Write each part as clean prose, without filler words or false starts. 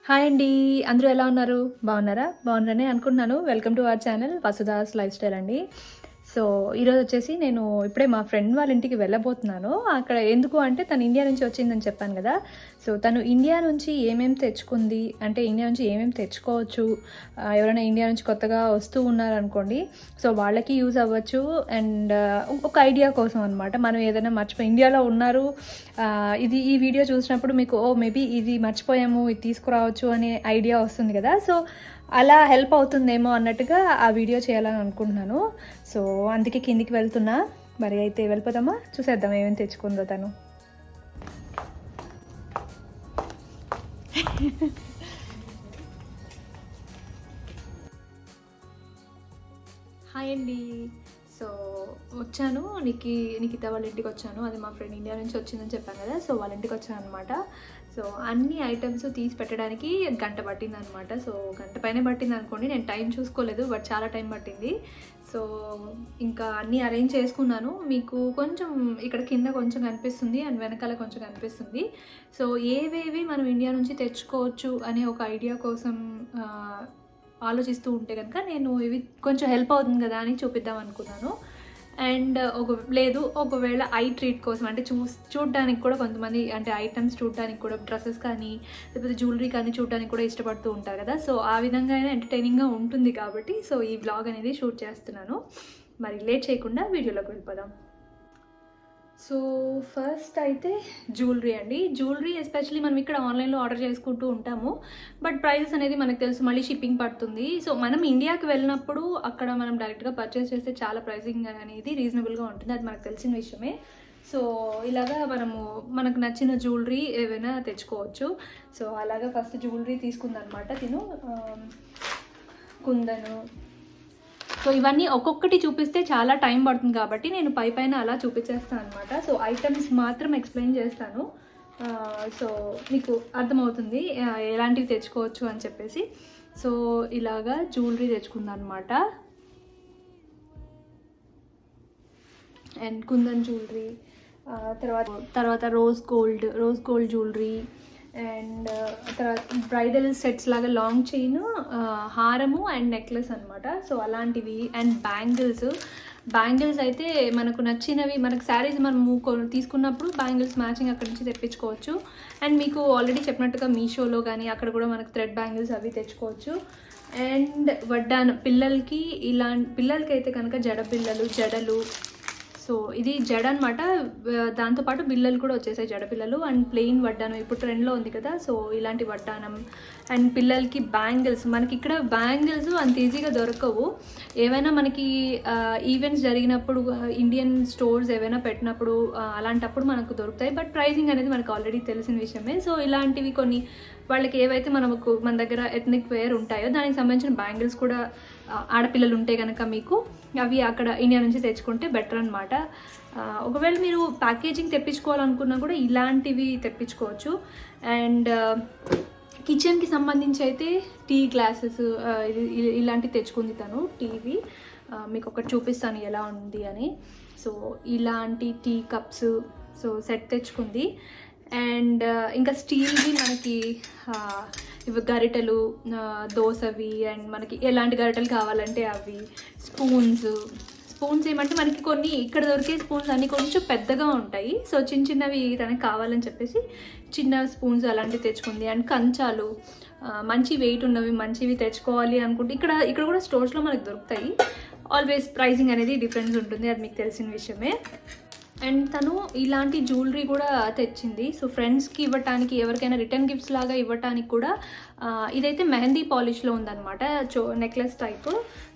Hi అండి. అందరూ ఎలా ఉన్నారు? బాగున్నారా? బాగున్నారనే అనుకుంటున్నాను. Welcome to our channel Vasudha's life style అండి. సో, ఈరోజు వచ్చేసి నేను ఇప్పుడే మా ఫ్రెండ్ వాళ్ళ ఇంటికి వెళ్ళబోతున్నాను. అక్కడ ఎందుకు అంటే తను ఇండియా నుంచి వచ్చిందని చెప్పాను కదా! సో, తను ఇండియా నుంచి ఏమేమి తెచ్చుకుంది, అంటే ఇండియా నుంచి ఏమేమి తెచ్చుకోవచ్చు, ఎవరైనా ఇండియా నుంచి కొత్తగా వస్తూ ఉన్నారనుకోండి, సో వాళ్ళకి యూజ్ అవ్వచ్చు. అండ్ ఒక ఐడియా కోసం అనమాట. మనం ఏదైనా మర్చిపోయి ఇండియాలో ఉన్నారు, ఈ వీడియో చూసినప్పుడు మీకు మేబీ ఇది మర్చిపోయాము, ఇది తీసుకురావచ్చు అనే ఐడియా వస్తుంది కదా! సో అలా హెల్ప్ అవుతుందేమో అన్నట్టుగా ఆ వీడియో చేయాలని అనుకుంటున్నాను. సో అందుకే కిందికి వెళ్తున్నా. మరి అయితే వెళ్ళిపోదామా? చూసేద్దాం ఏమేమి తెచ్చుకుందో తను. హాయ్ అండి. సో వచ్చాను, నిఖిత వాళ్ళ ఇంటికి వచ్చాను. అది మా ఫ్రెండ్ ఇండియా నుంచి వచ్చిందని చెప్పాను కదా! సో వాళ్ళ ఇంటికి వచ్చాను అనమాట. సో అన్ని ఐటమ్స్ తీసి పెట్టడానికి గంట పట్టింది అనమాట. సో గంట పైనే పట్టింది అనుకోండి, నేను టైం చూసుకోలేదు, బట్ చాలా టైం పట్టింది. సో ఇంకా అన్నీ అరేంజ్ చేసుకున్నాను. మీకు కొంచెం ఇక్కడ కింద కొంచెం కనిపిస్తుంది అండ్ వెనకాల కొంచెం కనిపిస్తుంది. సో ఏవేవి మనం ఇండియా నుంచి తెచ్చుకోవచ్చు అనే ఒక ఐడియా కోసం ఆలోచిస్తూ ఉంటే కనుక నేను ఇవి కొంచెం హెల్ప్ అవుతుంది కదా అని చూపిద్దాం అనుకున్నాను. అండ్ ఒకవేళ ఐ ట్రీట్ కోసం అంటే చూడడానికి కూడా కొంతమంది అంటే ఐటమ్స్ చూడడానికి కూడా డ్రెస్సెస్ కానీ లేకపోతే జ్యువెలరీ కానీ చూడడానికి కూడా ఇష్టపడుతూ ఉంటారు కదా! సో ఆ విధంగా ఎంటర్టైనింగ్గా ఉంటుంది కాబట్టి సో ఈ వ్లాగ్ అనేది షూట్ చేస్తున్నాను. మరి లేట్ చేయకుండా వీడియోలోకి వెళ్ళిపోదాం. సో ఫస్ట్ అయితే జ్యువెలరీ అండి. జ్యువెలరీ ఎస్పెషల్లీ మనం ఇక్కడ ఆన్లైన్లో ఆర్డర్ చేసుకుంటూ ఉంటాము, బట్ ప్రైజెస్ అనేది మనకు తెలుసు, మళ్ళీ షిప్పింగ్ పడుతుంది. సో మనం ఇండియాకి వెళ్ళినప్పుడు అక్కడ మనం డైరెక్ట్గా పర్చేస్ చేస్తే చాలా ప్రైసింగ్ అనేది రీజనబుల్గా ఉంటుంది, అది మనకు తెలిసిన విషయమే. సో ఇలాగా మనకు నచ్చిన జ్యువెలరీ ఏవైనా తెచ్చుకోవచ్చు. సో అలాగా ఫస్ట్ జ్యువెలరీ తీసుకుందనమాట తిను. కుందను. సో ఇవన్నీ ఒక్కొక్కటి చూపిస్తే చాలా టైం పడుతుంది కాబట్టి నేను పైన అలా చూపించేస్తాను అనమాట. సో ఐటమ్స్ మాత్రం ఎక్స్ప్లెయిన్ చేస్తాను, సో మీకు అర్థమవుతుంది ఎలాంటివి తెచ్చుకోవచ్చు అని చెప్పేసి. సో ఇలాగా జ్యువెలరీ తెచ్చుకుందనమాట. అండ్ కుందన్ జ్యువెలరీ, తర్వాత రోజ్ గోల్డ్ జ్యువెలరీ, అండ్ తర్వాత బ్రైడల్ సెట్స్ లాగా లాంగ్ చైన్, హారము అండ్ నెక్లెస్ అనమాట. సో అలాంటివి. అండ్ బ్యాంగిల్స్ అయితే మనకు నచ్చినవి, మనకు శారీస్ మనము తీసుకున్నప్పుడు బ్యాంగిల్స్ మ్యాచింగ్ అక్కడి నుంచి తెప్పించుకోవచ్చు. అండ్ మీకు ఆల్రెడీ చెప్పినట్టుగా మీషోలో కానీ అక్కడ కూడా మనకు థ్రెడ్ బ్యాంగిల్స్ అవి తెచ్చుకోవచ్చు. అండ్ పిల్లలకి అయితే కనుక జడలు. సో ఇది జడ అనమాట. దాంతోపాటు బిళ్ళలు కూడా వచ్చేసాయి, జడపిల్లలు. అండ్ ప్లెయిన్ వడ్డానం ఇప్పుడు ట్రెండ్లో ఉంది కదా, సో ఇలాంటి వడ్డానం. అండ్ పిల్లలకి మనకి ఇక్కడ బ్యాంగిల్స్ అంత ఈజీగా దొరకవు. ఏవైనా మనకి ఈవెంట్స్ జరిగినప్పుడు, ఇండియన్ స్టోర్స్ ఏవైనా పెట్టినప్పుడు అలాంటప్పుడు మనకు దొరుకుతాయి, బట్ ప్రైజింగ్ అనేది మనకు ఆల్రెడీ తెలిసిన విషయమే. సో ఇలాంటివి కొన్ని వాళ్ళకి ఏవైతే మన దగ్గర ఎథ్నిక్ వేర్ ఉంటాయో దానికి సంబంధించిన బ్యాంగిల్స్ కూడా ఆడపిల్లలు ఉంటే కనుక మీకు అవి అక్కడ ఇండియా నుంచి తెచ్చుకుంటే బెటర్ అనమాట. ఒకవేళ మీరు ప్యాకేజింగ్ తెప్పించుకోవాలనుకున్నా కూడా ఇలాంటివి తెప్పించుకోవచ్చు. అండ్ కిచెన్కి సంబంధించి అయితే టీ గ్లాసెస్ ఇలాంటివి తెచ్చుకుంది తను. టీవీ మీకు ఒకటి చూపిస్తాను ఎలా ఉంది అని. సో ఇలాంటి టీ కప్స్ సో సెట్ తెచ్చుకుంది. అండ్ ఇంకా స్టీల్వి మనకి ఇవి గరిటెలు, దోసవి, అండ్ మనకి ఎలాంటి గరిటెలు కావాలంటే అవి. స్పూన్స్ ఏమంటే మనకి కొన్ని ఇక్కడ దొరికే స్పూన్స్ అన్నీ కొంచెం పెద్దగా ఉంటాయి, సో చిన్నవి తనకి కావాలని చెప్పేసి చిన్న స్పూన్స్ అలాంటివి తెచ్చుకుంది. అండ్ కంచాలు మంచి వెయిట్ ఉన్నవి మంచివి తెచ్చుకోవాలి అనుకుంటే ఇక్కడ కూడా స్టోర్స్లో మనకు దొరుకుతాయి. ఆల్వేస్ ప్రైసింగ్ అనేది డిఫరెన్స్ ఉంటుంది, అది మీకు తెలిసిన విషయమే. అండ్ తను ఇలాంటి జ్యువెలరీ కూడా తెచ్చింది. సో ఫ్రెండ్స్కి ఇవ్వటానికి, ఎవరికైనా రిటర్న్ గిఫ్ట్స్ లాగా ఇవ్వటానికి కూడా. ఇదైతే మెహందీ పాలిష్లో ఉందన్నమాట, నెక్లెస్ టైప్.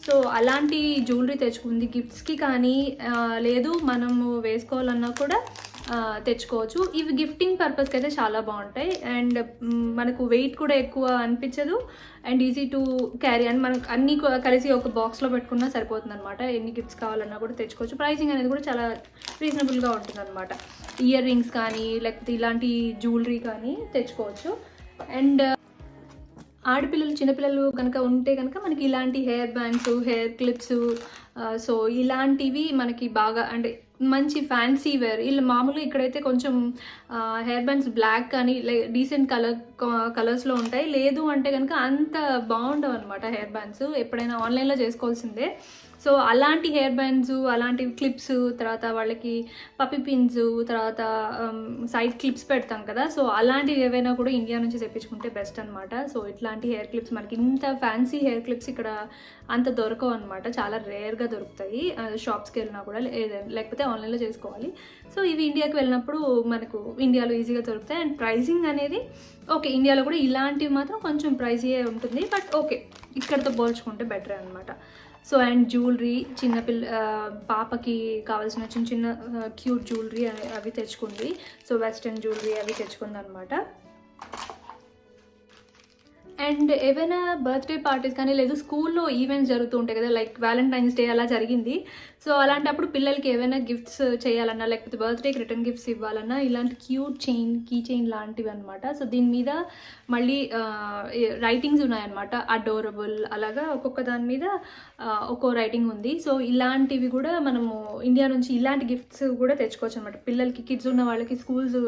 సో అలాంటి జ్యువెలరీ తెచ్చుకుంది గిఫ్ట్స్కి కానీ, లేదు మనము వేసుకోవాలన్నా కూడా తెచ్చుకోవచ్చు. ఇవి గిఫ్టింగ్ పర్పస్కి అయితే చాలా బాగుంటాయి. అండ్ మనకు వెయిట్ కూడా ఎక్కువ అనిపించదు, and easy to carry. And మనకు అన్నీ కలిసి ఒక బాక్స్లో పెట్టుకున్నా సరిపోతుంది అనమాట. ఎన్ని గిఫ్ట్స్ కావాలన్నా కూడా తెచ్చుకోవచ్చు. ప్రైసింగ్ అనేది కూడా చాలా రీజనబుల్గా ఉంటుంది అనమాట. ఇయర్ రింగ్స్ కానీ లేకపోతే ఇలాంటి జ్యువెలరీ కానీ తెచ్చుకోవచ్చు. అండ్ చిన్నపిల్లలు కనుక ఉంటే కనుక మనకి ఇలాంటి hair bands, hair clips, so ఇలాంటివి మనకి బాగా అంటే మంచి ఫ్యాన్సీ వేర్. వీళ్ళు మామూలుగా ఇక్కడైతే కొంచెం హెయిర్ బ్యాండ్స్ బ్లాక్ కానీ డీసెంట్ కలర్స్లో ఉంటాయి. లేదు అంటే కనుక అంత బాగుండవు అనమాట హెయిర్ బ్యాండ్స్. ఎప్పుడైనా ఆన్లైన్లో చేసుకోవాల్సిందే. సో అలాంటి హెయిర్ బ్యాండ్స్, అలాంటి క్లిప్స్, తర్వాత వాళ్ళకి పప్పి పిన్స్, తర్వాత సైడ్ క్లిప్స్ పెడతాం కదా, సో అలాంటివి ఏవైనా కూడా ఇండియా నుంచి తెప్పించుకుంటే బెస్ట్ అనమాట. సో ఇట్లాంటి హెయిర్ క్లిప్స్ మనకి ఇంత ఫ్యాన్సీ హెయిర్ క్లిప్స్ ఇక్కడ అంత దొరకవు అనమాట, చాలా రేర్గా దొరుకుతాయి. షాప్స్కి వెళ్ళినా కూడా లేకపోతే ఆన్లైన్లో చేసుకోవాలి. సో ఇవి ఇండియాకి వెళ్ళినప్పుడు మనకు ఇండియాలో ఈజీగా దొరుకుతాయి. అండ్ ప్రైసింగ్ అనేది ఓకే, ఇండియాలో కూడా ఇలాంటివి మాత్రం కొంచెం ప్రైజీ ఉంటుంది, బట్ ఓకే ఇక్కడితో పోల్చుకుంటే బెటర్ అనమాట. సో అండ్ జ్యువెలరీ, పాపకి కావాల్సిన చిన్న చిన్న క్యూట్ జ్యువెలరీ అవి తెచ్చుకుంది. సో వెస్ట్రన్ జ్యువెలరీ అవి తెచ్చుకుంది అనమాట. అండ్ ఏవైనా బర్త్డే పార్టీస్ కానీ లేదు స్కూల్లో ఈవెంట్స్ జరుగుతూ ఉంటాయి కదా, లైక్ వ్యాలంటైన్స్ డే అలా జరిగింది. సో అలాంటప్పుడు పిల్లలకి ఏవైనా గిఫ్ట్స్ చేయాలన్నా, లేకపోతే బర్త్డేకి రిటర్న్ గిఫ్ట్స్ ఇవ్వాలన్నా ఇలాంటి క్యూట్ కీ చైన్ లాంటివి అనమాట. సో దీని మీద మళ్ళీ రైటింగ్స్ ఉన్నాయన్నమాట, అడోరబుల్ అలాగా ఒక్కొక్క దాని మీద ఒక్కో రైటింగ్ ఉంది. సో ఇలాంటివి కూడా మనము ఇండియా నుంచి ఇలాంటి గిఫ్ట్స్ కూడా తెచ్చుకోవచ్చు అనమాట. పిల్లలకి, కిడ్స్ ఉన్న వాళ్ళకి, స్కూల్స్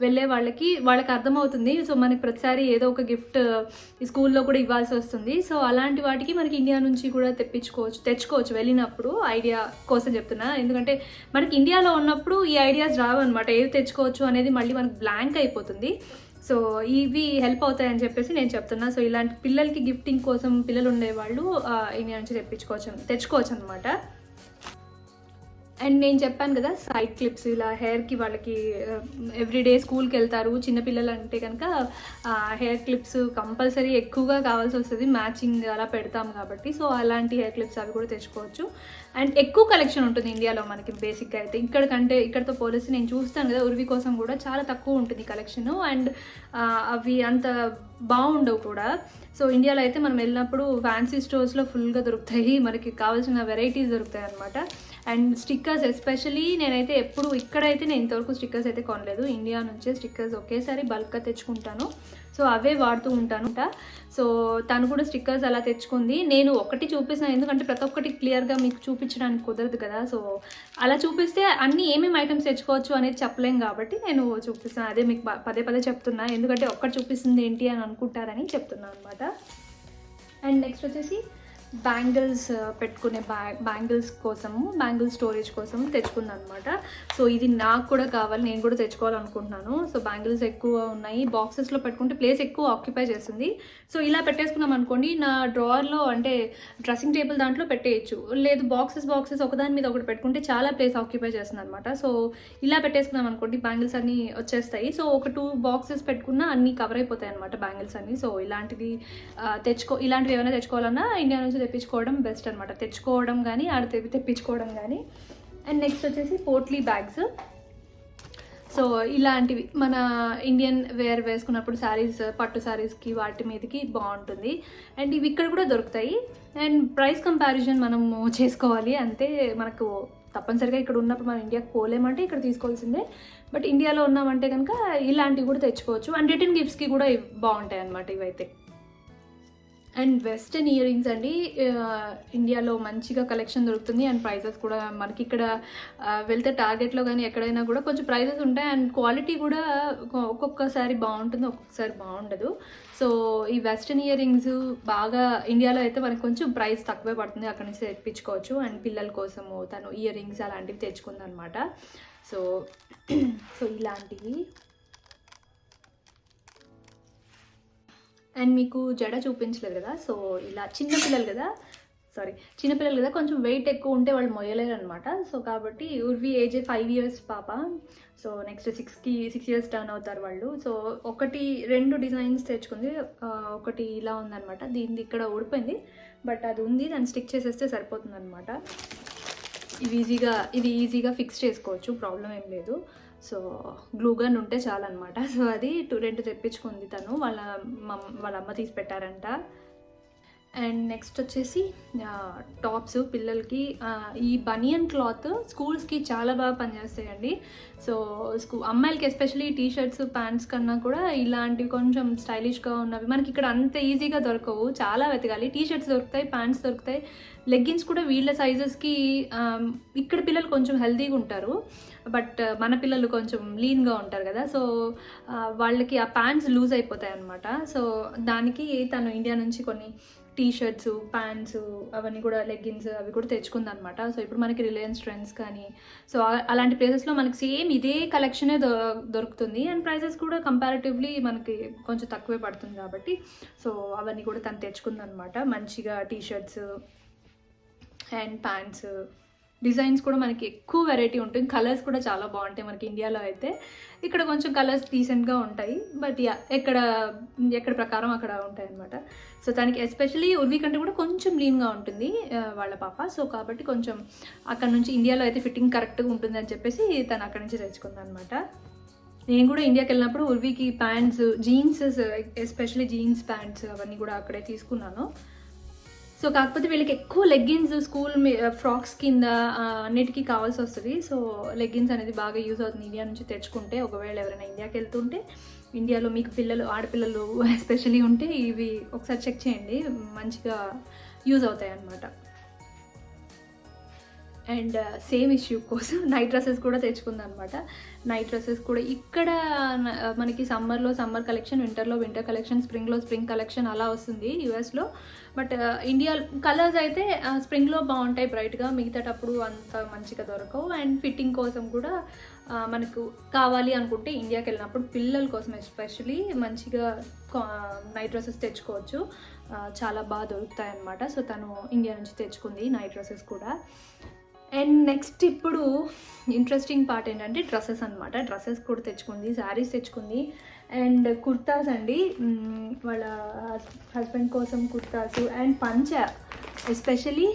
వెళ్ళే వాళ్ళకి అర్థమవుతుంది. సో మనకి ప్రతిసారి ఏదో ఒక గిఫ్ట్ ఈ స్కూల్లో కూడా ఇవ్వాల్సి వస్తుంది. సో అలాంటి వాటికి మనకి ఇండియా నుంచి కూడా తెచ్చుకోవచ్చు వెళ్ళినప్పుడు. ఐడియా కోసం చెప్తున్నా, ఎందుకంటే మనకి ఇండియాలో ఉన్నప్పుడు ఈ ఐడియాస్ రావు అనమాట, ఏవి తెచ్చుకోవచ్చు అనేది మళ్ళీ మనకు బ్లాంక్ అయిపోతుంది. సో ఇవి హెల్ప్ అవుతాయని చెప్పేసి నేను చెప్తున్నా. సో ఇలాంటి పిల్లలకి గిఫ్టింగ్ కోసం పిల్లలు ఉండేవాళ్ళు ఇండియా నుంచి తెచ్చుకోవచ్చు అనమాట. అండ్ నేను చెప్పాను కదా సైడ్ క్లిప్స్, ఇలా హెయిర్కి వాళ్ళకి ఎవ్రీడే స్కూల్కి వెళ్తారు చిన్నపిల్లలు అంటే కనుక హెయిర్ క్లిప్స్ కంపల్సరీ ఎక్కువగా కావాల్సి వస్తుంది, మ్యాచింగ్ అలా పెడతాం కాబట్టి. సో అలాంటి హెయిర్ క్లిప్స్ అవి కూడా తెచ్చుకోవచ్చు. అండ్ ఎక్కువ కలెక్షన్ ఉంటుంది ఇండియాలో మనకి బేసిక్గా అయితే. ఇక్కడితో పోలిస్తే నేను చూస్తాను కదా, ఉర్వి కోసం కూడా చాలా తక్కువ ఉంటుంది కలెక్షన్. అండ్ అవి అంత బాగుండవు కూడా. సో ఇండియాలో అయితే మనం వెళ్ళినప్పుడు ఫ్యాన్సీ స్టోర్స్లో ఫుల్గా దొరుకుతాయి, మనకి కావాల్సిన వెరైటీస్ దొరుకుతాయి అనమాట. అండ్ స్టిక్కర్స్ ఎస్పెషలీ నేనైతే ఇక్కడైతే నేను ఇంతవరకు స్టిక్కర్స్ అయితే కొనలేదు. ఇండియా నుంచే స్టిక్కర్స్ ఒకేసారి బల్క్గా తెచ్చుకుంటాను. సో అవే వాడుతూ ఉంటాను. సో తను కూడా స్టిక్కర్స్ అలా తెచ్చుకుంది. నేను ఒకటి చూపిస్తాను, ఎందుకంటే ప్రతి ఒక్కటి క్లియర్గా మీకు చూపించడానికి కుదరదు కదా. సో అలా చూపిస్తే అన్ని ఏమేమి ఐటమ్స్ తెచ్చుకోవచ్చు అనేది చెప్పలేం కాబట్టి నేను చూపిస్తాను. అదే మీకు పదే చెప్తున్నా, ఎందుకంటే ఒక్కటి చూపిస్తుంది ఏంటి అని అనుకుంటారని చెప్తున్నాను అనమాట. అండ్ నెక్స్ట్ వచ్చేసి బ్యాంగిల్స్ పెట్టుకునే బ్యాంగిల్స్ స్టోరేజ్ కోసం తెచ్చుకున్నాను అనమాట. సో ఇది నాకు కూడా కావాలి, నేను కూడా తెచ్చుకోవాలనుకుంటున్నాను. సో బ్యాంగిల్స్ ఎక్కువ ఉన్నాయి, బాక్సెస్లో పెట్టుకుంటే ప్లేస్ ఎక్కువ ఆక్యుపై చేస్తుంది. సో ఇలా పెట్టేసుకున్నాం అనుకోండి, నా డ్రావర్లో అంటే డ్రెస్సింగ్ టేబుల్ దాంట్లో పెట్టేయచ్చు. లేదు బాక్సెస్ ఒకదాని మీద ఒకటి పెట్టుకుంటే చాలా ప్లేస్ ఆక్యుపై చేస్తుంది అనమాట. సో ఇలా పెట్టేసుకున్నాం అనుకోండి, బ్యాంగిల్స్ అన్నీ వచ్చేస్తాయి. సో ఒక 2 బాక్సెస్ పెట్టుకున్నా అన్నీ కవర్ అయిపోతాయి అనమాట బ్యాంగిల్స్ అన్నీ. సో ఇలాంటివి ఏమైనా తెచ్చుకోవాలన్నా ఇండియా నుంచి తెప్పించుకోవడం బెస్ట్ అనమాట. తెచ్చుకోవడం కానీ తెప్పించుకోవడం కానీ. అండ్ నెక్స్ట్ వచ్చేసి పోట్లీ బ్యాగ్స్. సో ఇలాంటివి మన ఇండియన్ వేర్ వేసుకున్నప్పుడు శారీస్, పట్టు శారీస్కి వాటి మీదకి బాగుంటుంది. అండ్ ఇవి ఇక్కడ కూడా దొరుకుతాయి. అండ్ ప్రైస్ కంపారిజన్ మనము చేసుకోవాలి అంతే. మనకు తప్పనిసరిగా ఇక్కడ ఉన్నప్పుడు మనం ఇండియాకి పోలేమంటే ఇక్కడ తీసుకోవాల్సిందే. బట్ ఇండియాలో ఉన్నామంటే కనుక ఇలాంటివి కూడా తెచ్చుకోవచ్చు. అండ్ రిటర్న్ గిఫ్ట్స్కి కూడా బాగుంటాయి అన్నమాట ఇవైతే. అండ్ వెస్టర్న్ ఇయర్ రింగ్స్ అండి, ఇండియాలో మంచిగా కలెక్షన్ దొరుకుతుంది. అండ్ ప్రైజెస్ కూడా మనకి ఇక్కడ వెళ్తే టార్గెట్లో కానీ ఎక్కడైనా కూడా కొంచెం ప్రైజెస్ ఉంటాయి. అండ్ క్వాలిటీ కూడా ఒక్కొక్కసారి బాగుంటుంది, ఒక్కొక్కసారి బాగుండదు. సో ఈ వెస్టర్న్ ఇయర్ రింగ్స్ బాగా ఇండియాలో అయితే మనకి కొంచెం ప్రైస్ తక్కువే పడుతుంది, అక్కడి నుంచి తెప్పించుకోవచ్చు. అండ్ పిల్లల కోసము తను ఇయర్ రింగ్స్ అలాంటివి తెచ్చుకుందనమాట. సో ఇలాంటివి. అండ్ మీకు జడ చూపించలేదు కదా, సో ఇలా చిన్నపిల్లలు కదా కొంచెం వెయిట్ ఎక్కువ ఉంటే వాళ్ళు మొయ్యలేరు అనమాట. సో కాబట్టి ఉర్వి ఏజ్ 5 years పాప. సో నెక్స్ట్ 6 years టర్న్ అవుతారు వాళ్ళు. సో 2 డిజైన్స్ తెచ్చుకుంది. ఒకటి ఇలా ఉందనమాట, దీనిది ఇక్కడ ఊడిపోయింది, బట్ అది ఉంది, దాన్ని స్టిక్ చేసేస్తే సరిపోతుంది అనమాట. ఇది ఈజీగా ఫిక్స్ చేసుకోవచ్చు, ప్రాబ్లం ఏం లేదు. సో గ్లూ గన్ ఉంటే చాలన్నమాట. సో అది 2 తెప్పించుకుంది తను, వాళ్ళ అమ్మ తీసి పెట్టారంట. అండ్ నెక్స్ట్ వచ్చేసి టాప్స్ పిల్లలకి. ఈ బనియన్ క్లాత్ స్కూల్స్కి చాలా బాగా పనిచేస్తాయండి. సో అమ్మాయిలకి ఎస్పెషల్లీ టీషర్ట్స్, ప్యాంట్స్ కన్నా కూడా ఇలాంటివి కొంచెం స్టైలిష్గా ఉన్నవి మనకి ఇక్కడ అంత ఈజీగా దొరకవు, చాలా వెతకాలి. టీషర్ట్స్ దొరుకుతాయి, ప్యాంట్స్ దొరుకుతాయి, లెగ్గిన్స్ కూడా వీళ్ళ సైజెస్కి ఇక్కడ పిల్లలు కొంచెం హెల్తీగా ఉంటారు, బట్ మన పిల్లలు కొంచెం లీన్గా ఉంటారు కదా, సో వాళ్ళకి ఆ ప్యాంట్స్ లూజ్ అయిపోతాయి అనమాట. సో దానికి తను ఇండియా నుంచి కొన్ని టీషర్ట్స్, ప్యాంట్స్, అవన్నీ కూడా లెగ్గిన్స్ అవి కూడా తెచ్చుకుందనమాట. సో ఇప్పుడు మనకి రిలయన్స్ ట్రెండ్స్ కానీ సో అలాంటి ప్లేసెస్లో మనకి సేమ్ ఇదే కలెక్షనే దొరుకుతుంది, అండ్ ప్రైసెస్ కూడా కంపారిటివ్లీ మనకి కొంచెం తక్కువే పడుతుంది కాబట్టి సో అవన్నీ కూడా తను తెచ్చుకుందనమాట. మంచిగా టీషర్ట్స్ అండ్ ప్యాంట్స్, డిజైన్స్ కూడా మనకి ఎక్కువ వెరైటీ ఉంటుంది, కలర్స్ కూడా చాలా బాగుంటాయి. మనకి ఇండియాలో అయితే ఇక్కడ కొంచెం కలర్స్ డీసెంట్గా ఉంటాయి, బట్ ఎక్కడ ప్రకారం అక్కడ ఉంటాయి అనమాట. సో దానికి ఎస్పెషలీ ఉర్వి కంటే కూడా కొంచెం లీన్గా ఉంటుంది వాళ్ళ పాప, సో కాబట్టి కొంచెం అక్కడ నుంచి ఇండియాలో అయితే ఫిట్టింగ్ కరెక్ట్గా ఉంటుంది అని చెప్పేసి తను అక్కడి నుంచి తెచ్చుకుంది అనమాట. నేను కూడా ఇండియాకి వెళ్ళినప్పుడు ఉర్వికి pants, jeans, especially jeans pants అవన్నీ కూడా అక్కడే తీసుకున్నాను. సో కాకపోతే వీళ్ళకి ఎక్కువ లెగ్గిన్స్ స్కూల్ ఫ్రాక్స్ కింద అన్నిటికీ కావాల్సి వస్తుంది. సో లెగ్గిన్స్ అనేది బాగా యూజ్ అవుతుంది ఇండియా నుంచి తెచ్చుకుంటే. ఒకవేళ ఎవరైనా ఇండియాకి వెళ్తుంటే, ఇండియాలో మీకు పిల్లలు, ఆడపిల్లలు ఎస్పెషలీ ఉంటే ఇవి ఒకసారి చెక్ చేయండి, మంచిగా యూజ్ అవుతాయి అన్నమాట. అండ్ సేమ్ ఇష్యూ కోసం నైట్ డ్రెస్సెస్ కూడా తెచ్చుకుందనమాట. నైట్ డ్రెస్సెస్ కూడా ఇక్కడ మనకి సమ్మర్లో సమ్మర్ కలెక్షన్, వింటర్లో వింటర్ కలెక్షన్, స్ప్రింగ్లో స్ప్రింగ్ కలెక్షన్ అలా వస్తుంది యూఎస్లో. బట్ ఇండియా కలర్స్ అయితే స్ప్రింగ్లో బాగుంటాయి బ్రైట్గా, మిగతాటప్పుడు అంత మంచిగా దొరకవు. అండ్ ఫిట్టింగ్ కోసం కూడా మనకు కావాలి అనుకుంటే ఇండియాకి వెళ్ళినప్పుడు పిల్లల కోసం ఎస్పెషలీ మంచిగా నైట్ డ్రెస్సెస్ తెచ్చుకోవచ్చు, చాలా బాగా దొరుకుతాయి అన్నమాట. సో తను ఇండియా నుంచి తెచ్చుకుంది నైట్ డ్రెస్సెస్ కూడా. అండ్ నెక్స్ట్ ఇప్పుడు ఇంట్రెస్టింగ్ పార్ట్ ఏంటంటే డ్రెస్సెస్ అనమాట. డ్రెస్సెస్ కూడా తెచ్చుకుంది, శారీస్ తెచ్చుకుంది, అండ్ కుర్తాస్ అండి, వాళ్ళ హస్బెండ్ కోసం కుర్తాస్ అండ్ పంచ. ఎస్పెషలీ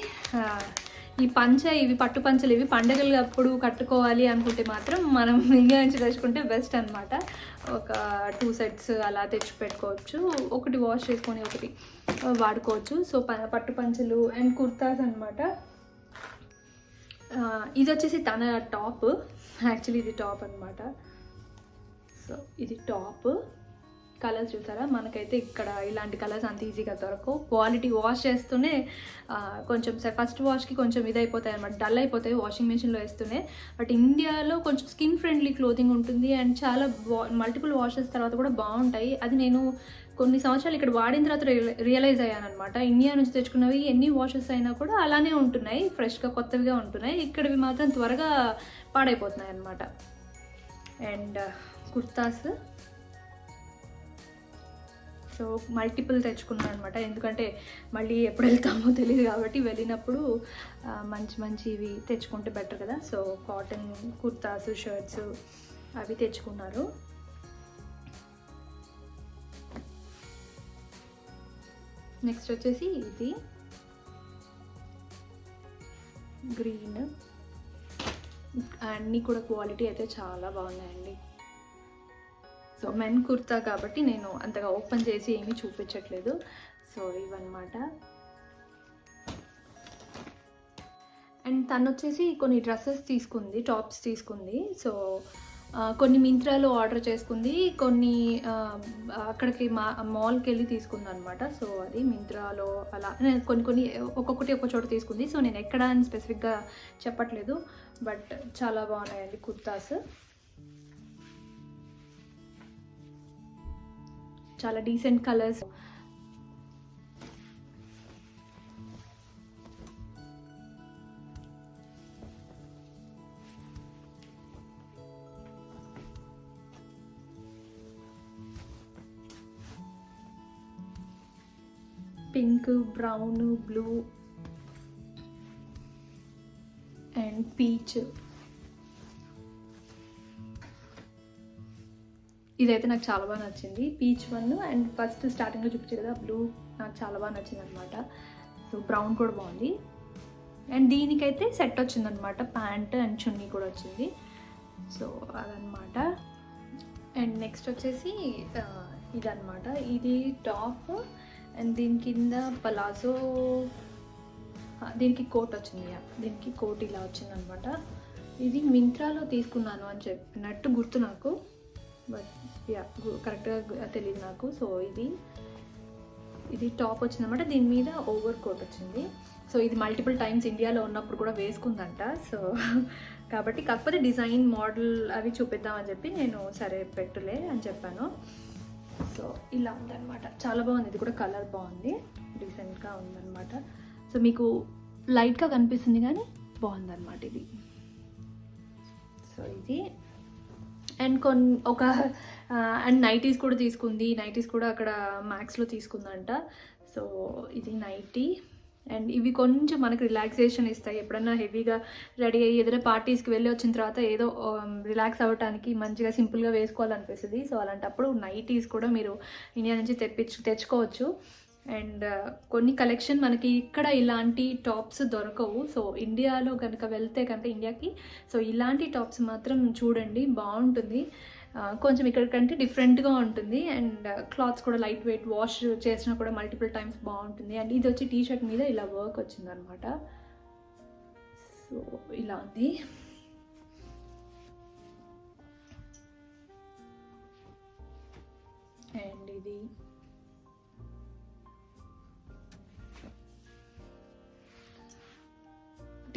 ఈ పంచ, ఇవి పట్టు పంచలు, ఇవి పండగలు అప్పుడు కట్టుకోవాలి అనుకుంటే మాత్రం మనం ఇండియా నుంచి తెచ్చుకుంటే బెస్ట్ అనమాట. ఒక 2 సెట్స్ అలా తెచ్చి పెట్టుకోవచ్చు, ఒకటి వాష్ చేసుకొని ఒకటి వాడుకోవచ్చు. సో పట్టు పంచలు అండ్ కుర్తాస్ అనమాట. ఇది వచ్చేసి తన టాప్, యాక్చువల్లీ ఇది టాప్ అనమాట. సో ఇది టాప్. కలర్స్ చూసారా, మనకైతే ఇక్కడ ఇలాంటి కలర్స్ అంత ఈజీగా దొరకవు. క్వాలిటీ వాష్ చేస్తూనే కొంచెం ఫస్ట్ వాష్కి కొంచెం ఇదైపోతాయి అనమాట, డల్ అయిపోతాయి వాషింగ్ మెషిన్లో వేస్తూనే. బట్ ఇండియాలో కొంచెం స్కిన్ ఫ్రెండ్లీ క్లోతింగ్ ఉంటుంది, అండ్ చాలా మల్టిపుల్ వాషెస్ తర్వాత కూడా బాగుంటాయి. అది నేను కొన్ని సంవత్సరాలు ఇక్కడ వాడిన తర్వాత రియలైజ్ అయ్యాను అనమాట. ఇండియా నుంచి తెచ్చుకున్నవి ఎన్ని వాషెస్ అయినా కూడా అలానే ఉంటున్నాయి, ఫ్రెష్గా కొత్తవిగా ఉంటున్నాయి. ఇక్కడవి మాత్రం త్వరగా పాడైపోతున్నాయి అనమాట. అండ్ కుర్తాస్ సో మల్టిపుల్ తెచ్చుకున్నాను అనమాట, ఎందుకంటే మళ్ళీ ఎప్పుడు వెళ్తామో తెలియదు కాబట్టి వెళ్ళినప్పుడు మంచివి తెచ్చుకుంటే బెటర్ కదా. సో కాటన్ కుర్తాస్, షర్ట్స్ అవి తెచ్చుకున్నారు. నెక్స్ట్ వచ్చేసి ఇది గ్రీన్, అన్నీ కూడా క్వాలిటీ అయితే చాలా బాగున్నాయండి. సో మెన్ కుర్తా కాబట్టి నేను అంతగా ఓపెన్ చేసి ఏమీ చూపించట్లేదు. సో ఇవన్నమాట. అండ్ తను వచ్చేసి కొన్ని డ్రెస్సెస్ తీసుకుంది, టాప్స్ తీసుకుంది. సో కొన్ని మింత్రాలో ఆర్డర్ చేసుకుంది, కొన్ని అక్కడికి మాల్కి వెళ్ళి తీసుకుంది అనమాట. సో అది మింత్రాలో అలా కొన్ని ఒక్కొక్కటి ఒక్క చోట తీసుకుంది. సో నేను ఎక్కడ అని స్పెసిఫిక్గా చెప్పట్లేదు, బట్ చాలా బాగున్నాయండి కుర్తాస్, చాలా decent colours. Pink, brown, blue and peach. ఇదైతే నాకు చాలా బాగా నచ్చింది, పీచ్ వన్. అండ్ ఫస్ట్ స్టార్టింగ్లో చూపించారు కదా బ్లూ, నాకు చాలా బాగా నచ్చింది అనమాట. సో బ్రౌన్ కూడా బాగుంది. అండ్ దీనికైతే సెట్ వచ్చిందనమాట, ప్యాంట్ అండ్ చున్నీ కూడా వచ్చింది. సో అదనమాట. అండ్ నెక్స్ట్ వచ్చేసి ఇదనమాట, ఇది టాప్ అండ్ దీని కింద పలాజో, దీనికి కోట్ వచ్చింది, దీనికి కోట్ ఇలా వచ్చిందనమాట. ఇది మింత్రాలో తీసుకున్నాను అని చెప్పినట్టు గుర్తు నాకు, బట్ కరెక్ట్గా తెలియదు నాకు. సో ఇది టాప్ వచ్చిందనమాట, దీని మీద ఓవర్ కోట్ వచ్చింది. సో ఇది మల్టిపుల్ టైమ్స్ ఇండియాలో ఉన్నప్పుడు కూడా వేసుకుందంట. సో కాబట్టి కాకపోతే డిజైన్ మోడల్ అవి చూపిద్దామని చెప్పి నేను సరే పెట్టులే అని చెప్పాను. సో ఇలా ఉందన్నమాట, చాలా బాగుంది. ఇది కూడా కలర్ బాగుంది, డీసెంట్గా ఉందన్నమాట. సో మీకు లైట్గా కనిపిస్తుంది కానీ బాగుందన్నమాట ఇది. సో ఇది అండ్ అండ్ నైటీస్ కూడా తీసుకుంది. నైటీస్ కూడా అక్కడ మ్యాక్స్లో తీసుకుందంట. సో ఇది నైటీ. అండ్ ఇవి కొంచెం మనకు రిలాక్సేషన్ ఇస్తాయి. ఎప్పుడన్నా హెవీగా రెడీ అయ్యి ఏదైనా పార్టీస్కి వెళ్ళి వచ్చిన తర్వాత ఏదో రిలాక్స్ అవ్వడానికి మంచిగా సింపుల్గా వేసుకోవాలనిపిస్తుంది. సో అలాంటప్పుడు నైటీస్ కూడా మీరు ఇండియా నుంచి తెచ్చుకోవచ్చు. అండ్ కొన్ని కలెక్షన్ మనకి ఇక్కడ ఇలాంటి టాప్స్ దొరకవు. సో ఇండియాలో కనుక వెళ్తే కనుక ఇండియాకి, సో ఇలాంటి టాప్స్ మాత్రం చూడండి, బాగుంటుంది. కొంచెం ఇక్కడ కంటే డిఫరెంట్గా ఉంటుంది. అండ్ క్లాత్స్ కూడా లైట్ వెయిట్, వాష్ చేసినా కూడా మల్టిపుల్ టైమ్స్ బాగుంటుంది. అండ్ ఇది వచ్చి టీషర్ట్ మీద ఇలా వర్క్ వచ్చిందనమాట. సో ఇలా ఉంది. అండ్ ఇది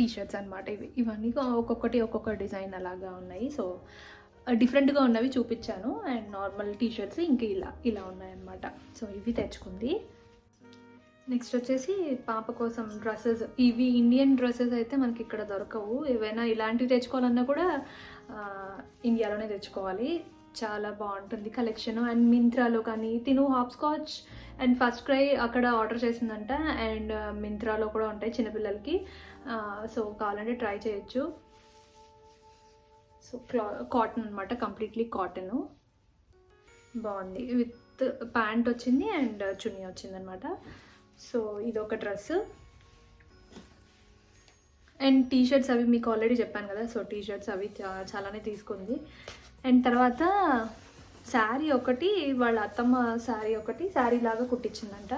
టీషర్ట్స్ అనమాట. ఇవన్నీ ఒక్కొక్క డిజైన్ అలాగా ఉన్నాయి. సో డిఫరెంట్గా ఉన్నవి చూపించాను. అండ్ నార్మల్ టీషర్ట్స్ ఇంక ఇలా ఉన్నాయన్నమాట. సో ఇవి తెచ్చుకుంది. నెక్స్ట్ వచ్చేసి పాప కోసం డ్రెస్సెస్. ఇవి ఇండియన్ డ్రెస్సెస్ అయితే మనకి ఇక్కడ దొరకవు. ఏవైనా ఇలాంటివి తెచ్చుకోవాలన్నా కూడా ఇండియాలోనే తెచ్చుకోవాలి. చాలా బాగుంటుంది కలెక్షన్. అండ్ మింత్రాలో కానీ తిను హాప్స్కాచ్ అండ్ ఫస్ట్ క్రై అక్కడ ఆర్డర్ చేసిందంట. అండ్ మింత్రాలో కూడా ఉంటాయి చిన్నపిల్లలకి. సో కావాలంటే ట్రై చేయొచ్చు. సో కాటన్ అనమాట, కంప్లీట్లీ కాటన్, బాగుంది. విత్ ప్యాంట్ వచ్చింది అండ్ చున్నీ వచ్చింది అనమాట. సో ఇది ఒక డ్రెస్. అండ్ టీషర్ట్స్ అవి మీకు ఆల్రెడీ చెప్పాను కదా. సో టీషర్ట్స్ అవి చాలానే తీసుకుంది. అండ్ తర్వాత శారీ ఒకటి, వాళ్ళ అత్తమ్మ శారీ లాగా కుట్టించిందంట.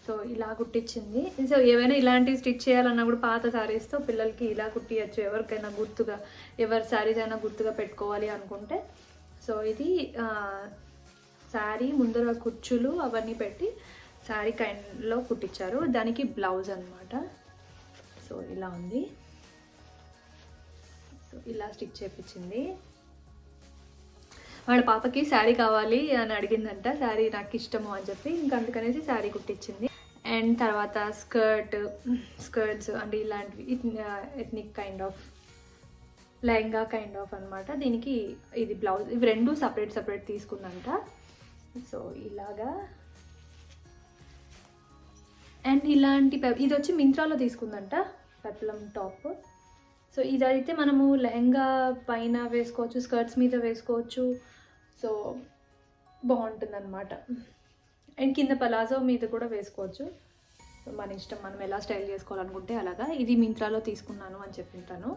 సో ఇలా కుట్టించింది. సో ఏవైనా ఇలాంటివి స్టిచ్ చేయాలన్నా కూడా పాత శారీస్తో పిల్లలకి ఇలా కుట్టియచ్చు. ఎవరికైనా గుర్తుగా, ఎవరి శారీస్ అయినా గుర్తుగా పెట్టుకోవాలి అనుకుంటే. సో ఇది శారీ ముందర కుచ్చులు అవన్నీ పెట్టి శారీ కైండ్లో కుట్టించారు. దానికి బ్లౌజ్ అనమాట. సో ఇలా ఉంది. సో ఇలా స్టిచ్ చేయించింది. వాళ్ళ పాపకి శారీ కావాలి అని అడిగిందంట. శారీ నాకు ఇష్టము అని చెప్పి ఇంకా అందుకనేసి శారీ కుట్టించింది. అండ్ తర్వాత స్కర్ట్స్ అంటే ఇలాంటివి ethnic kind of lehenga kind of అనమాట. దీనికి ఇది బ్లౌజ్. ఇవి రెండు సపరేట్ తీసుకుందంట. సో ఇలాగా. అండ్ ఇలాంటి ఇది వచ్చి మింత్రాలో తీసుకుందంట, పెప్లం టాప్. సో ఇదైతే మనము లెహంగా పైన వేసుకోవచ్చు, స్కర్ట్స్ మీద వేసుకోవచ్చు. సో బాగుంటుంది అనమాట. అండ్ కింద పలాజో మీద కూడా వేసుకోవచ్చు. మన ఇష్టం, మనం ఎలా స్టైల్ చేసుకోవాలనుకుంటే అలాగా. ఇది మింత్రాలో తీసుకున్నాను అని చెప్పింటాను.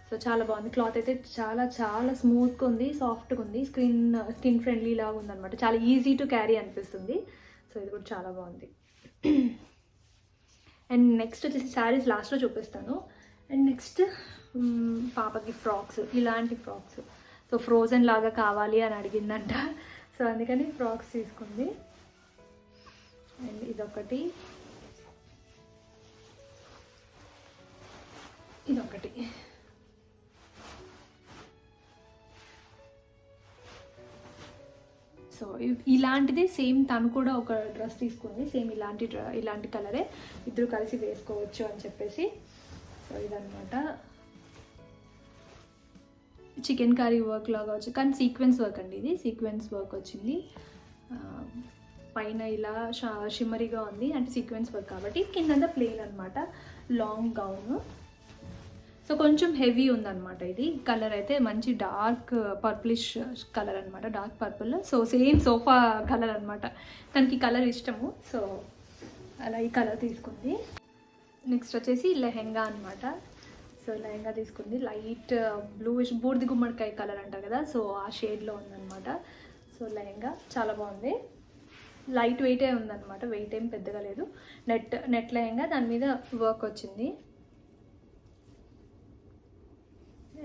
సో చాలా బాగుంది. క్లాత్ అయితే చాలా చాలా స్మూత్గా ఉంది, సాఫ్ట్గా ఉంది, స్కిన్ ఫ్రెండ్లీ లాగా ఉందన్నమాట. చాలా ఈజీ టు క్యారీ అనిపిస్తుంది. సో ఇది కూడా చాలా బాగుంది. అండ్ నెక్స్ట్ వచ్చేసి శారీస్ లాస్ట్లో చూపిస్తాను. అండ్ నెక్స్ట్ పాపకి ఫ్రాక్స్, ఇలాంటి ఫ్రాక్స్. సో ఫ్రోజన్ లాగా కావాలి అని అడిగిందంట. సో అందుకని ఫ్రాక్స్ తీసుకుంది. అండ్ ఇదొకటి. సో ఇలాంటిదే సేమ్ తను కూడా ఒక డ్రెస్ తీసుకుంది. సేమ్ ఇలాంటి కలరే, ఇద్దరు కలిసి వేసుకోవచ్చు అని చెప్పేసి. సో ఇదనమాట. చికెన్ కర్రీ వర్క్ లాగా వచ్చి, కానీ సీక్వెన్స్ వర్క్ అండి. ఇది సీక్వెన్స్ వర్క్ వచ్చింది. పైన ఇలా షిమ్మరీగా ఉంది అంటే సీక్వెన్స్ వర్క్ కాబట్టి. కిందంతా ప్లెయిన్ అనమాట, లాంగ్ గౌన్. సో కొంచెం హెవీ ఉందన్నమాట. ఇది కలర్ అయితే మంచి డార్క్ పర్పులిష్ కలర్ అనమాట, dark purple. So same sofa colour అనమాట. తనకి కలర్ ఇష్టము. సో అలా ఈ కలర్ తీసుకుంది. నెక్స్ట్ వచ్చేసి లెహెంగా అనమాట. సో లెహెంగా తీసుకుంది. లైట్ బ్లూయిష్ బూడిద గుమ్మడికాయ కలర్ అంటారు కదా, సో ఆ షేడ్లో ఉందన్నమాట. సో లెహెంగా చాలా బాగుంది. లైట్ వెయిటే ఉందన్నమాట, వెయిట్ ఏం పెద్దగా లేదు. నెట్ లెహెంగా, దాని మీద వర్క్ వచ్చింది.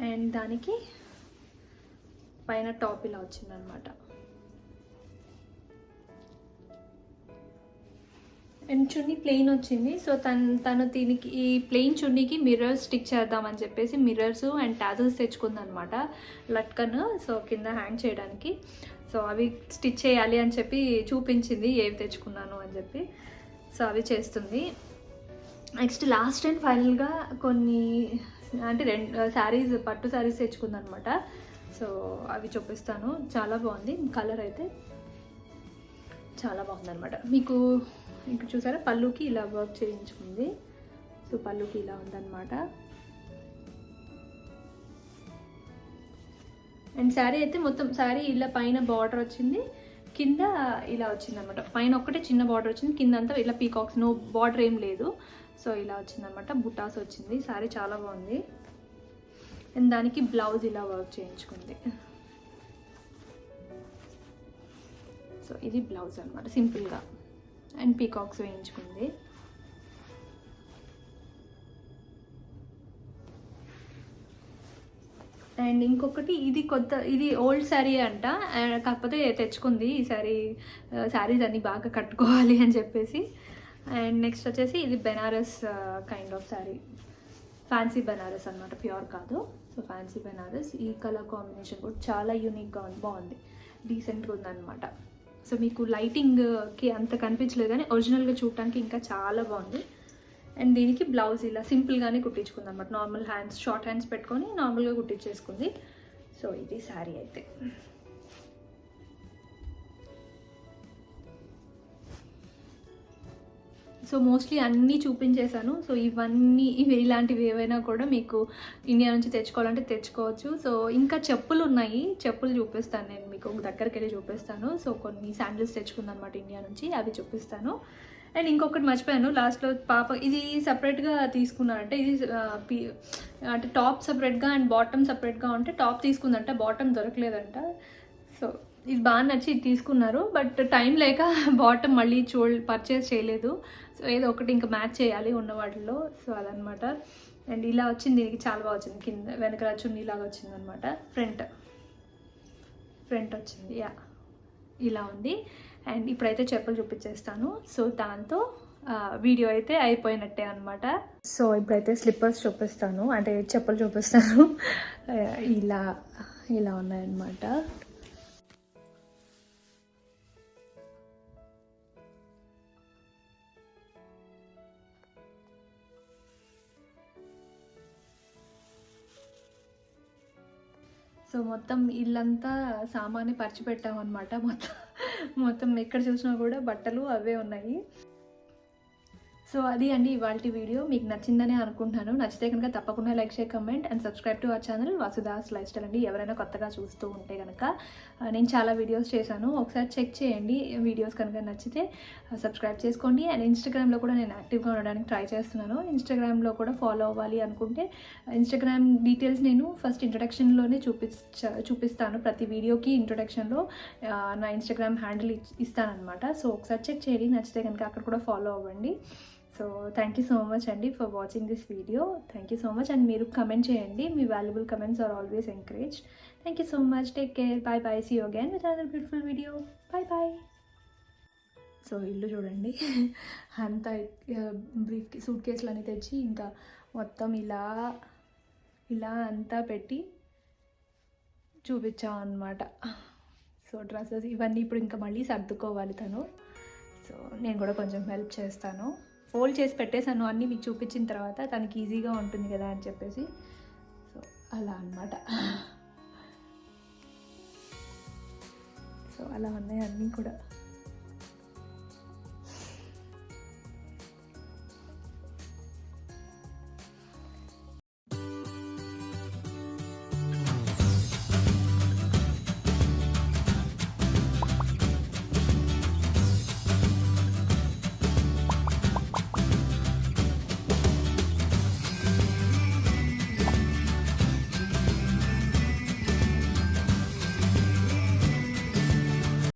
అండ్ దానికి పైన టాప్ ఇలా వచ్చిందనమాట. అండ్ చున్నీ ప్లెయిన్ వచ్చింది. సో తను దీనికి ఈ ప్లెయిన్ చున్నీకి మిర్రర్స్ స్టిక్ చేద్దామని చెప్పేసి మిర్రర్స్ అండ్ టాజల్స్ తెచ్చుకుందనమాట, లట్కన్. సో కింద హ్యాంగ్ చేయడానికి. సో అవి స్టిచ్ చేయాలి అని చెప్పి చూపించింది ఏవి తెచ్చుకున్నాను అని చెప్పి. సో అవి చేస్తుంది. నెక్స్ట్ లాస్ట్ అండ్ ఫైనల్గా కొన్ని అంటే 2 శారీస్, పట్టు శారీస్ తెచ్చుకుందనమాట. సో అవి చూపిస్తాను. చాలా బాగుంది కలర్ అయితే, చాలా బాగుందనమాట. మీకు ఇంకా చూసారా పళ్ళుకి ఇలా వర్క్ చేయించుకుంది. సో పళ్ళుకి ఇలా ఉందన్నమాట. అండ్ శారీ అయితే మొత్తం శారీ ఇలా పైన బార్డర్ వచ్చింది, కింద ఇలా వచ్చింది అనమాట. పైన ఒక్కటే చిన్న బార్డర్ వచ్చింది, కింద అంతా ఇలా పీకాక్స్, నో బార్డర్ ఏం లేదు. సో ఇలా వచ్చిందనమాట. బుటాస్ వచ్చింది. శారీ చాలా బాగుంది. అండ్ దానికి బ్లౌజ్ ఇలా వర్క్ చేయించుకుంది. సో ఇది బ్లౌజ్ అనమాట సింపుల్గా. And peacocks వేయించుకుంది. అండ్ ఇంకొకటి ఇది ఇది ఓల్డ్ శారీ అంట, కాకపోతే తెచ్చుకుంది ఈ శారీస్ అన్నీ బాగా కట్టుకోవాలి అని చెప్పేసి. అండ్ నెక్స్ట్ వచ్చేసి ఇది Banaras kind of sari, fancy Banaras అనమాట, ప్యూర్ కాదు. So fancy Banaras. ఈ కలర్ కాంబినేషన్ కూడా చాలా యూనిక్గా బాగుంది, డీసెంట్గా ఉందన్నమాట. సో మీకు లైటింగ్కి అంత కనిపించలేదు కానీ ఒరిజినల్గా చూడటానికి ఇంకా చాలా బాగుంది. అండ్ దీనికి బ్లౌజ్ ఇలా సింపుల్గానే కుట్టించుకుంది అనమాట. నార్మల్ హ్యాండ్స్, షార్ట్ హ్యాండ్స్ పెట్టుకొని నార్మల్గా కుట్టించేసుకుంది. సో ఇది శారీ అయితే. సో మోస్ట్లీ అన్నీ చూపించేశాను. సో ఇలాంటివి ఏవైనా కూడా మీకు ఇండియా నుంచి తెచ్చుకోవాలంటే తెచ్చుకోవచ్చు. సో ఇంకా చెప్పులు ఉన్నాయి, చెప్పులు చూపిస్తాను నేను మీకు, దగ్గరికి వెళ్ళి చూపిస్తాను. సో కొన్ని శాండిల్స్ తెచ్చుకుందనమాట ఇండియా నుంచి, అవి చూపిస్తాను. అండ్ ఇంకొకటి మర్చిపోయాను లాస్ట్లో, పాప ఇది సపరేట్గా తీసుకున్నారంటే, ఇది అంటే టాప్ సపరేట్గా అండ్ బాటమ్ సపరేట్గా ఉంటే టాప్ తీసుకుందంట, బాటమ్ దొరకలేదంట. సో ఇది బాగా నచ్చి ఇది తీసుకున్నారు. బట్ టైం లేక బాటమ్ మళ్ళీ పర్చేస్ చేయలేదు. సో ఏదో ఒకటి ఇంకా మ్యాచ్ చేయాలి ఉన్న వాటిల్లో. సో అదనమాట. అండ్ ఇలా వచ్చింది, దీనికి చాలా బాగా వచ్చింది. కింద వెనకాల చున్నీలాగా వచ్చింది అనమాట. ఫ్రంట్ వచ్చింది, యా ఇలా ఉంది. అండ్ ఇప్పుడైతే చెప్పులు చూపించేస్తాను. సో దాంతో వీడియో అయితే అయిపోయినట్టే అనమాట. సో ఇప్పుడైతే స్లిప్పర్స్ చూపిస్తాను, అంటే చెప్పులు చూపిస్తాను. ఇలా ఉన్నాయన్నమాట. సో మొత్తం ఇల్లంతా సామాన్ని పరిచిపెట్టామన్నమాట. మొత్తం ఎక్కడ చూసినా కూడా బట్టలు అవే ఉన్నాయి. సో అది అండి ఇవాల్టి వీడియో. మీకు నచ్చిందనే అనుకుంటున్నాను. నచ్చితే కనుక తప్పకుండా like, share, comment and subscribe to our channel Vasudha's life style అండి. ఎవరైనా కొత్తగా చూస్తూ ఉంటే కనుక నేను చాలా వీడియోస్ చేశాను, ఒకసారి చెక్ చేయండి. వీడియోస్ కనుక నచ్చితే సబ్స్క్రైబ్ చేసుకోండి. అండ్ ఇన్స్టాగ్రామ్లో కూడా నేను యాక్టివ్గా ఉండడానికి ట్రై చేస్తున్నాను. ఇన్స్టాగ్రామ్లో కూడా ఫాలో అవ్వాలి అనుకుంటే ఇన్స్టాగ్రామ్ డీటెయిల్స్ నేను ఫస్ట్ ఇంట్రొడక్షన్లోనే చూపిస్తాను. ప్రతి వీడియోకి ఇంట్రొడక్షన్లో నా ఇన్స్టాగ్రామ్ హ్యాండిల్ ఇస్తానన్నమాట. సో ఒకసారి చెక్ చేయండి, నచ్చితే కనుక అక్కడ కూడా ఫాలో అవ్వండి. So thank you so much అండి for watching this video. Thank you so much. And మీరు కమెంట్ చేయండి, మీ valuable comments are always encourage. Thank you so much. Take care. Bye bye. See you again with another beautiful video. Bye bye. So ఇల్లు చూడండి, అంతా suit కేసులు అని తెచ్చి ఇంకా మొత్తం ఇలా అంతా పెట్టి చూపించాం అన్నమాట. సో డ్రెస్సెస్ ఇవన్నీ ఇప్పుడు ఇంకా మళ్ళీ సర్దుకోవాలి తను. సో నేను కూడా కొంచెం హెల్ప్ చేస్తాను. ఫోల్డ్ చేసి పెట్టేశాను అన్నీ మీకు చూపించిన తర్వాత, తనకి ఈజీగా ఉంటుంది కదా అని చెప్పేసి. సో అలా అన్నమాట. సో అలా ఉన్నాయి అన్నీ కూడా.